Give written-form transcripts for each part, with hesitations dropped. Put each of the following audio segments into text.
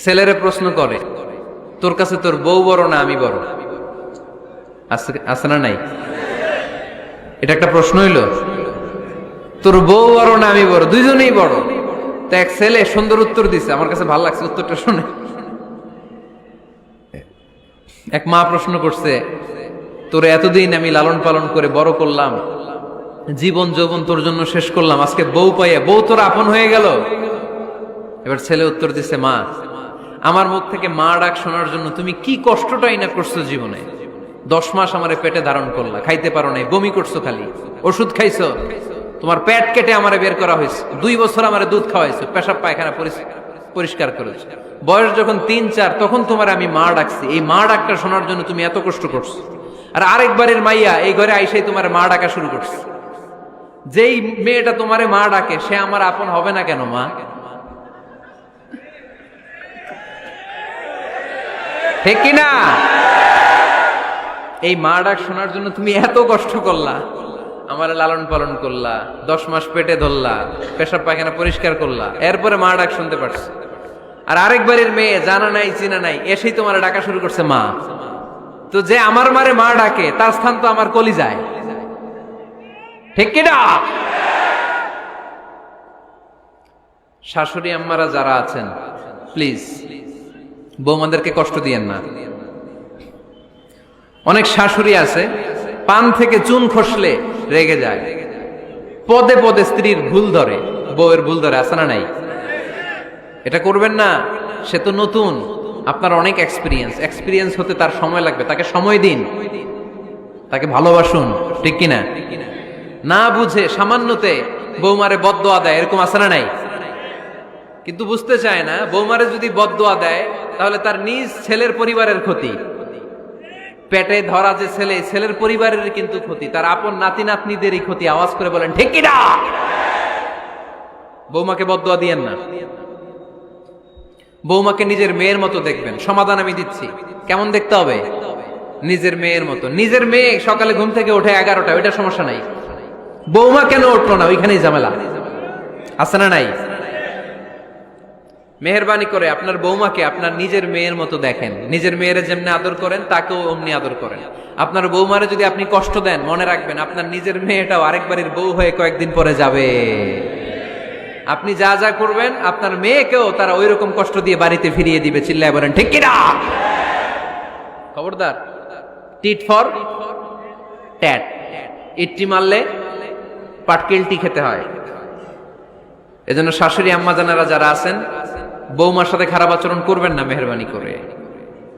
ছেলেরে প্রশ্ন করে, তোর কাছে তোর বউ বড় না আমি বড়? আছে না নাই? এটা একটা প্রশ্ন হইল। তোর বউ বড় না আমি বড়? দুইজনেই বড়। তো এক ছেলে সুন্দর উত্তর দিছে, আমার কাছে ভালো লাগছে উত্তরটা শুনে। এক মা প্রশ্ন করছে, তোরে এতদিন আমি লালন পালন করে বড় করলাম, জীবন যৌবন তোর জন্য শেষ করলাম, আজকে বউ পাইয়া বউ তোর আপন হয়ে গেল। এবার ছেলে উত্তর দিছে, মা, আমার মুখ থেকে মা ডাক শোনার জন্য তুমি কি কষ্টটাই না করছো জীবনে। 10 মাস আমারে পেটে ধারণ করলা, খাইতে পারো নাই, বমি করছো, খালি ওষুধ খাইছো, তোমার পেট কেটে আমারে বের করা হয়েছে, 2 বছর আমারে দুধ খাওয়াইছো, পেশাব পায়খানা পরিষ্কার করেছো, বয়স যখন 3-4 তখন তোমার আমি মা ডাকছি। এই মা ডাকটা শোনার জন্য তুমি এত কষ্ট করছো, আর আরেকবারের মাইয়া এই ঘরে আইসাই তোমার মা ডাকা শুরু করছে। যেই মেয়েটা তোমারে মা ডাকে সে আমার আপন হবে না কেন মা? ঠিক কিনা? এই মা ডাক শোনার জন্য তুমি এত কষ্ট করলা, আমার লালন পালন করলা, 10 মাস পেটে ধরলা, পেশাব পায়খানা পরিষ্কার করলা, এরপরে মা ডাক শুনতে পারছো। আর আরেকবারের মেয়ে জানা নাই চিনা নাই এসেই তোমার ডাকা শুরু করছে মা। তো যে আমার মারে মা ডাকে তার স্থান তো আমার কলিজায়। ঠিক কিনা? শাশুড়ি আম্মারা যারা আছেন, প্লিজ বৌমাদেরকে কষ্ট দিয়েন না। অনেক শাশুড়ি আছে পান থেকে চুন খসলে রেগে যায়, পদে পদে স্ত্রীর ভুল ধরে, বউয়ের ভুল ধরে। আছে না নাই? এটা করবেন না। সে তো নতুন, আপনার অনেক এক্সপিরিয়েন্স হতে তার সময় লাগবে। তাকে সময় দিন, তাকে ভালোবাসুন। ঠিক কিনা? না বুঝে সামান্যতে বৌমারে বদদোয়া দেয়, এরকম আছে না নাই? কিন্তু বুঝতে চায় না, বৌমারে যদি বদদোয়া দেয় তাহলে তার নিজ ছেলের পরিবারের ক্ষতি। পেটে ধরা যে ছেলে, ছেলের পরিবারের কিন্তু ক্ষতি, তার আপন নাতি নাতনিদেরই ক্ষতি। আওয়াজ করে বলেন ঠিক কিনা? বৌমাকে বদদোয়া দিয়েন না। বৌমাকে নিজের মেয়ের মতো দেখবেন। সমাধান আমি দিচ্ছি। কেমন দেখতে হবে? নিজের মেয়ের মতো। নিজের মেয়ে সকালে ঘুম থেকে ওঠে 11টা, ওইটা সমস্যা নাই। বৌমা কেন উঠলো না, ওইখানেই ঝামেলা। আছে না নাই? মেহেরবানি করে আপনার বৌমাকে আপনার নিজের মেয়ের মতো দেখেন। নিজের মেয়েরে যেমনি আদর করেন তাকেও অমনি আদর করেন। আপনার বৌমারে যদি আপনি কষ্ট দেন, মনে রাখবেন আপনার নিজের মেয়েটাও আরেকবারের বউ হয়ে কয়েকদিন পরে যাবে। আপনি যা যা করবেন আপনার মেয়েকেও তারা ওই রকম কষ্ট দিয়ে বাড়িতে ফিরিয়ে দিবে। চিল্লায় বলেন ঠিক কিনা? খবরদার, টিট ফর ট্যাট। ইট্টি মারলে পাটকেলটি খেতে হয়। এজন্য শাশুড়ি আম্মা জানারা যারা আছেন, বৌমার সাথে খারাপ আচরণ করবেন না মেহেরবানি করে।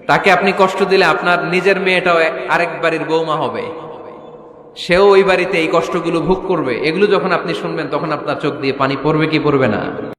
তাকে আপনি কষ্ট দিলে আপনার নিজের মেয়েটাও আরেক বাড়ির বৌমা হবে, সেও ওই বাড়িতে এই কষ্টগুলো ভোগ করবে। এগুলো যখন আপনি শুনবেন তখন আপনার চোখ দিয়ে পানি পড়বে কি পড়বে না?